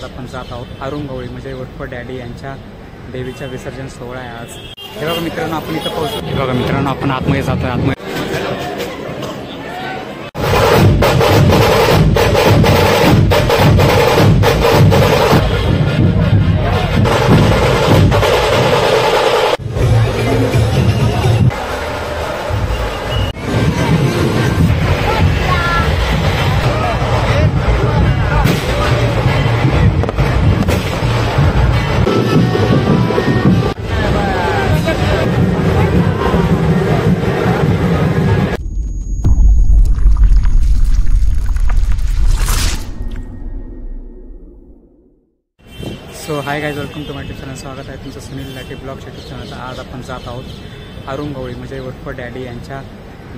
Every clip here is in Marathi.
आपण जात आहोत अरुंगवळी म्हणजे उर्फ डॅडी यांच्या देवीचा विसर्जन सोहळा आहे आज। हे बघा मित्रांनो, आपण इथं पोहोचलो। हे बघा मित्रांनो, आपण आतमध्ये जातोय। आतमध्ये so hi guys, welcome to my YouTube channel. स्वागत आहे तुमचं सुनील लाटे ब्लॉग्स यूट्यूब चॅनलचं। आज आपण जात आहोत अरुंगवळी म्हणजे उर्फ डॅडी यांच्या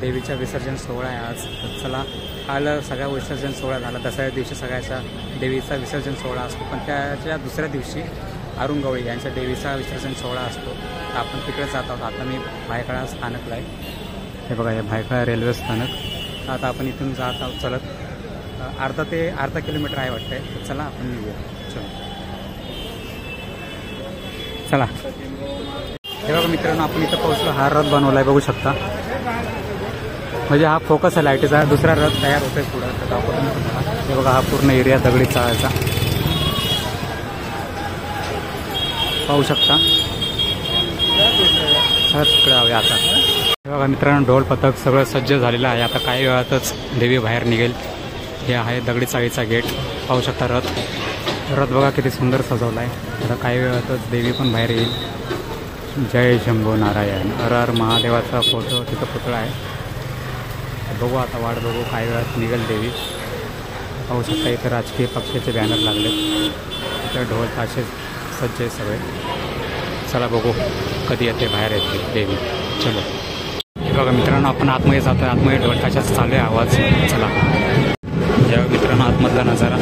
देवीचा विसर्जन सोहळा आहे आज। तर चला, काल सगळा विसर्जन सोहळा झाला। दसऱ्या दिवशी सगळ्याचा देवीचा विसर्जन सोहळा असतो, पण त्याच्या दुसऱ्या दिवशी अरुंगवळी यांच्या देवीचा विसर्जन सोहळा असतो। तर आपण तिकडे जात आहोत। आता मी भायखळा स्थानकला आहे। हे बघा, हे भायखळा रेल्वे स्थानक। आता आपण इथून जात आहोत चलत। अर्धा किलोमीटर आहे वाटतंय। तर चला आपण निघूया, चला चला। हे बघा मित्रांनो, आपण इथं पोहोचलो। हा रथ बनवलाय, बघू शकता। म्हणजे हा फोकस आहे लाईटीचा। दुसरा रथ तयार होतोय पुढं, तर दाखवतो तुम्हाला। हे बघा, हा पूर्ण एरिया दगडी चाळायचा पाहू शकता। तिकडे हवे आता। हे बघा मित्रांनो, ढोल पथक सगळं सज्ज झालेलं आहे। आता काही वेळातच देवी बाहेर निघेल। हे आहे दगडी चाळीचा गेट, पाहू शकता। रथ बघा किती सुंदर सजवला आहे। आता काही वेळातच देवी पण बाहेर येईल। जय शंभो नारायण, हर हर महादेवाचा फोटो तिथं पुतळा आहे। बघू आता, वाट बघू, काही वेळात निघेल देवी। पाहू शकता इथं राजकीय पक्षाचे बॅनर लागले। इथं ढोल ताशे सज्ज आहे सगळे। चला बघू कधी येते बाहेर येते देवी, चलो। बघा मित्रांनो, आपण आतमध्ये जातोय। आतमध्ये ढोल ताशाचा चालू आहे आवाज। चला जेव्हा मित्रांनो आतमधला नजारा।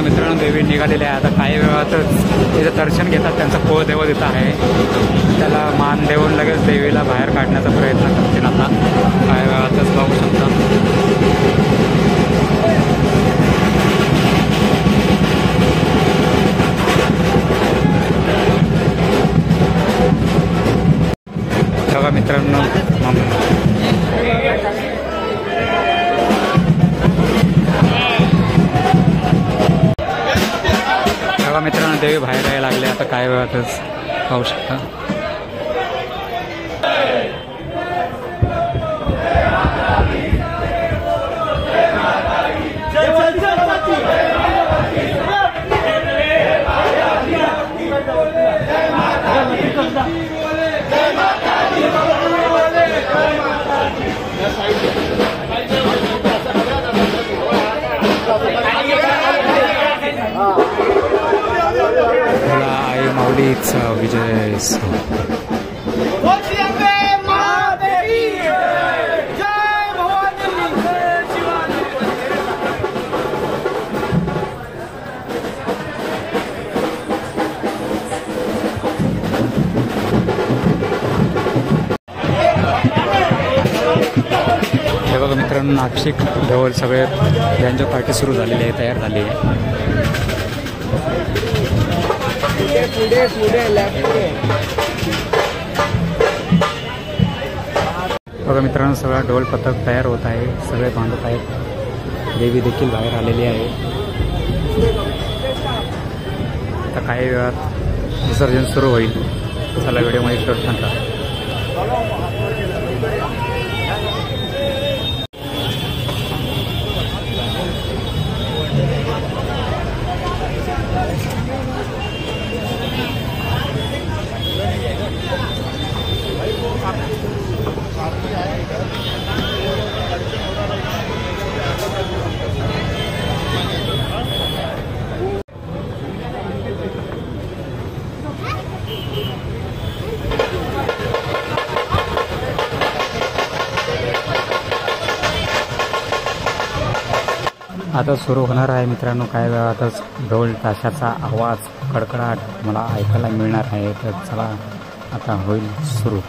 मित्रांनो, देवी निघालेली आहे। आता काही वेळातच तिचं दर्शन घेतात। त्यांचा कुळदैवत इथं आहे, त्याला मान देऊन लगेच देवीला बाहेर काढण्याचा प्रयत्न करतील। आता काही वेळातच बघू शकता। बघा मित्रांनो, मित्रांनो देवी बाहेर यायला लागले। आता काही वेळातच पाहू शकता। आई माऊलीचा विजय हे बघा मित्रांनो, नाशिक ढोल सगळे त्यांच्या पार्टी सुरू झालेली आहे, तयार झाली आहे. बघा मित्रांनो, सगळा ढोल पथक तयार होत आहे, सगळे बांधत आहेत. देवी देखील बाहेर आलेली आहे. आता काही वेळात विसर्जन सुरू होईल. चला व्हिडिओमध्ये करत नका. आता सुरू होणार आहे मित्रांनो. काही वेळातच ढोल ताशाचा आवाज, कडकडाट मला ऐकायला मिळणार आहे. तर चला आता होईल सुरू.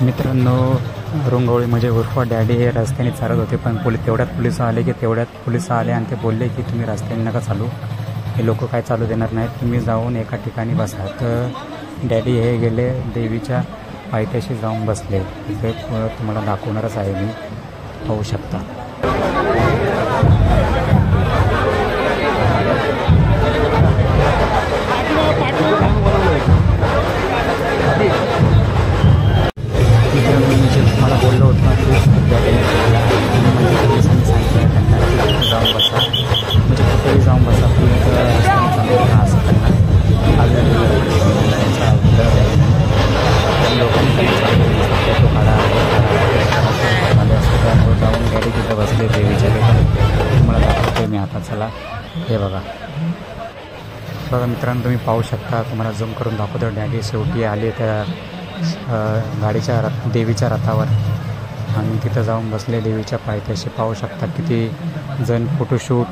मित्रांनो, रुंगवळी म्हणजे उर्फ डॅडी हे रस्त्याने चालत होते, पण तेवढ्यात पोलिस आले आणि ते बोलले की तुम्ही रस्त्याने नका चालू, हे लोक काय चालू देणार नाहीत, तुम्ही जाऊन एका ठिकाणी बसा. तर डॅडी हे गेले देवीच्या पायथ्याशी जाऊन बसले. तिथे तुम्हाला दाखवणारच आहे मी, पाहू शकता. मला बोललो होतं की पोलिसांनी सांगितलं त्यांना जाऊन बसा, म्हणजे कुठेही जाऊन बसा, बसले देवीच्या गेटात, तुम्हाला दाखवतोय मी आता. चला हे बघा मित्रांनो, तुम्ही पाहू शकता. तुम्हाला झूम करून दाखवतो. डॅडी शेवटी आले त्या गाडीच्या देवीच्या रथावर आणि तिथं जाऊन बसले देवीच्या पायथ्याशी. पाहू शकता किती जण फोटोशूट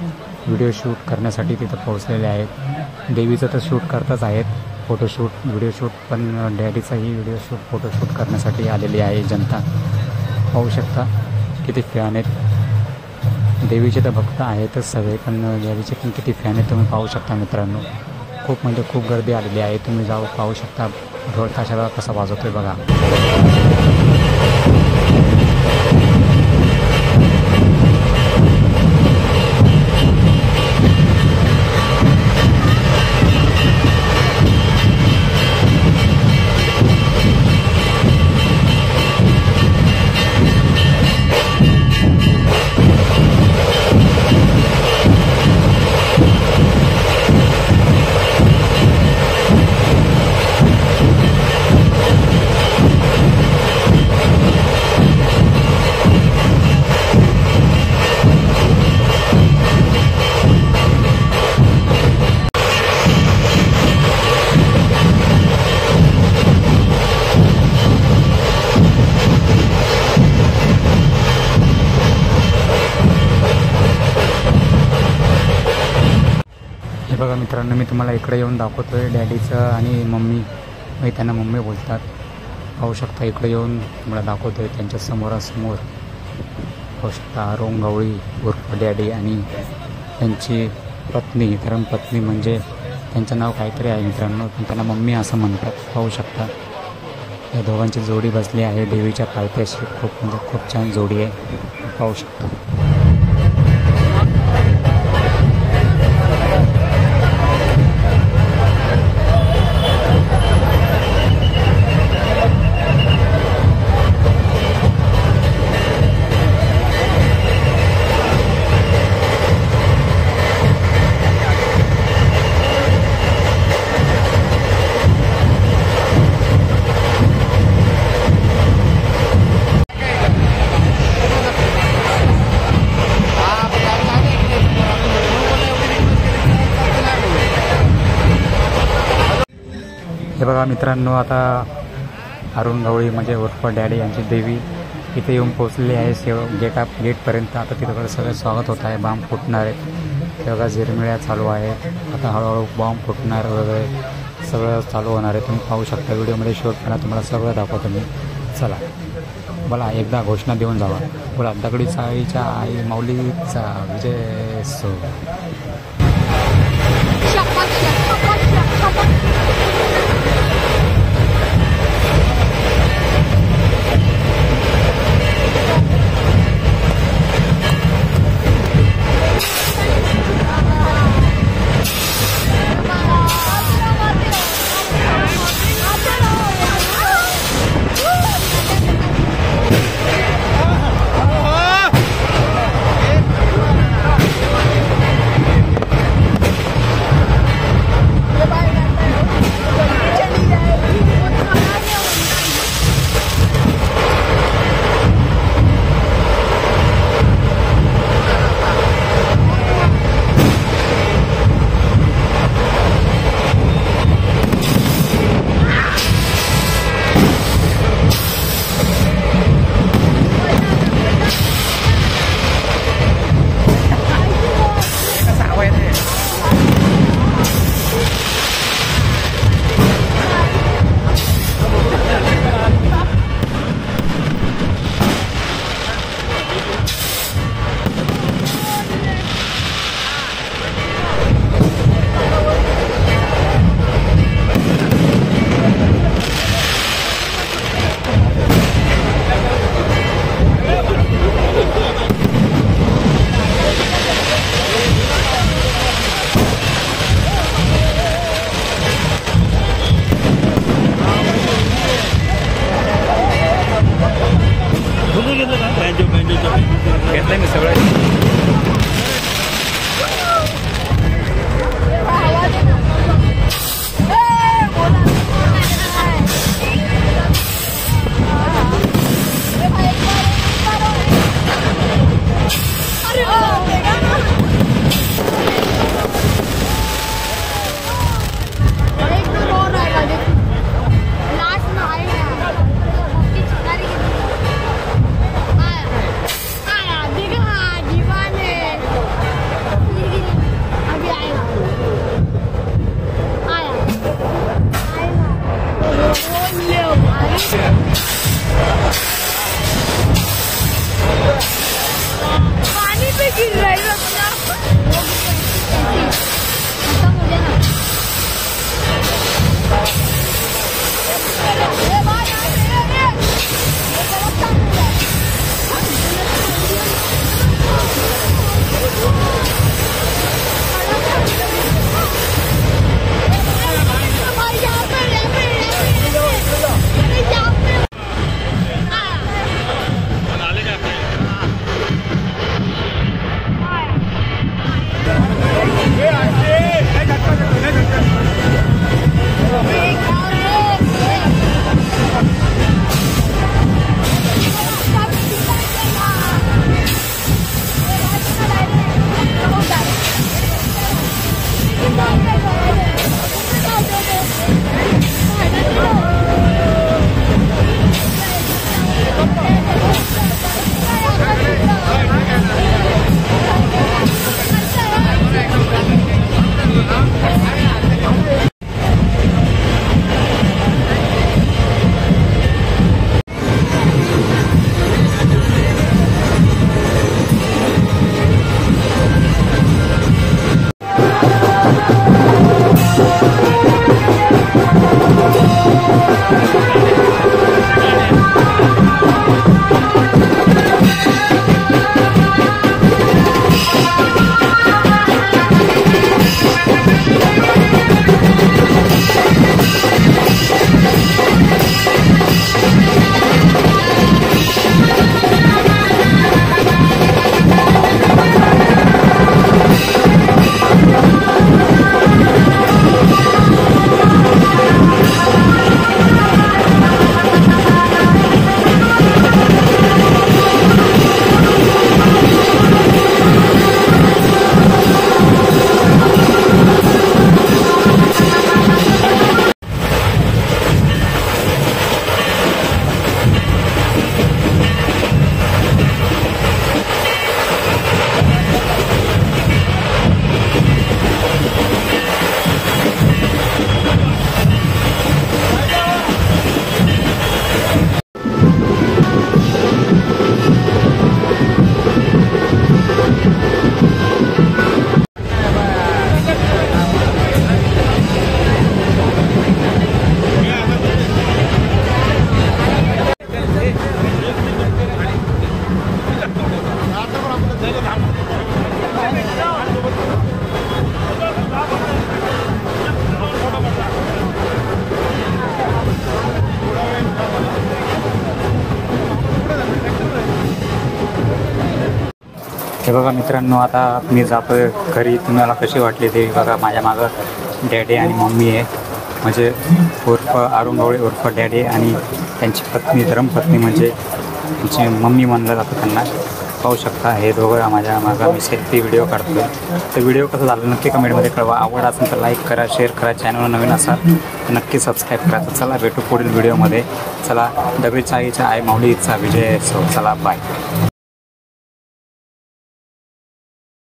व्हिडिओ शूट करण्यासाठी तिथं पोहोचलेले आहेत. देवीचं तर शूट करतच आहेत, फोटोशूट व्हिडिओ शूट, पण डॅडीचाही व्हिडिओ शूट फोटोशूट करण्यासाठी आलेली आहे जनता. पाहू शकता किती फॅन आहेत. देवीचे तर भक्त आहेतच सगळे, पण डॅडीचे पण किती फॅन आहेत तुम्ही पाहू शकता मित्रांनो. खूप म्हणजे खूप गर्दी आलेली आहे. तुम्ही जाऊ पाहू शकता ढोल ताशाला कसा वाजवतोय बघा. हे बघा मित्रांनो, मी तुम्हाला इकडे येऊन दाखवतोय डॅडीचं आणि मम्मी, मी त्यांना मम्मी बोलतात. पाहू शकता इकडे येऊन तुम्हाला दाखवतोय त्यांच्या समोरासमोर. पाहू शकता अरुण गवळी उर्फ डॅडी आणि त्यांची पत्नी, धर्मपत्नी, म्हणजे त्यांचं नाव काहीतरी आहे मित्रांनो, पण त्यांना मम्मी असं म्हणतात. पाहू शकता या दोघांची जोडी बसली आहे देवीच्या पायथ्याशी. खूप म्हणजे खूप छान जोडी आहे, पाहू शकता. हे बघा मित्रांनो, आता अरुण गवळी म्हणजे उर्फ डॅडी यांची देवी इथे येऊन पोहोचलेली आहे गेटपर्यंत. आता तिथं सगळं स्वागत होत आहे. बॉम्ब फुटणार आहेत, ते बघा झिरमिळ्या चालू आहेत. आता हळूहळू बॉम्ब फुटणार वगैरे सगळं चालू होणार आहे. तुम्ही पाहू शकता व्हिडिओमध्ये शूट करा, तुम्हाला सगळं दाखवतो मी. चला बोला, एकदा घोषणा देऊन जावा. बोला, दगडी चाळीच्या आई माऊलीचा विजय सो. हे बघा मित्रांनो, आता मी जातोय घरी. तुम्हाला कशी वाटली ते बघा. माझ्या मागं डॅडी आणि मम्मी आहे, म्हणजे उर्फ अरुण गवळे उर्फ डॅडी आणि त्यांची पत्नी, धर्मपत्नी म्हणजे त्यांची मम्मी म्हणलं जातं त्यांना. पाहू शकता हे दोघं माझ्या मागं. मी सेल्फी व्हिडिओ काढतो. तर व्हिडिओ कसं झालं नक्की कमेंटमध्ये कळवा. आवड असेल तर लाईक करा, शेअर करा. चॅनलवर नवीन असाल तर नक्की सबस्क्राईब करा. तर चला भेटू पुढील व्हिडिओमध्ये. चला, दगडी चाळीच्या आई माऊलीचा विजय असो. चला, बाय.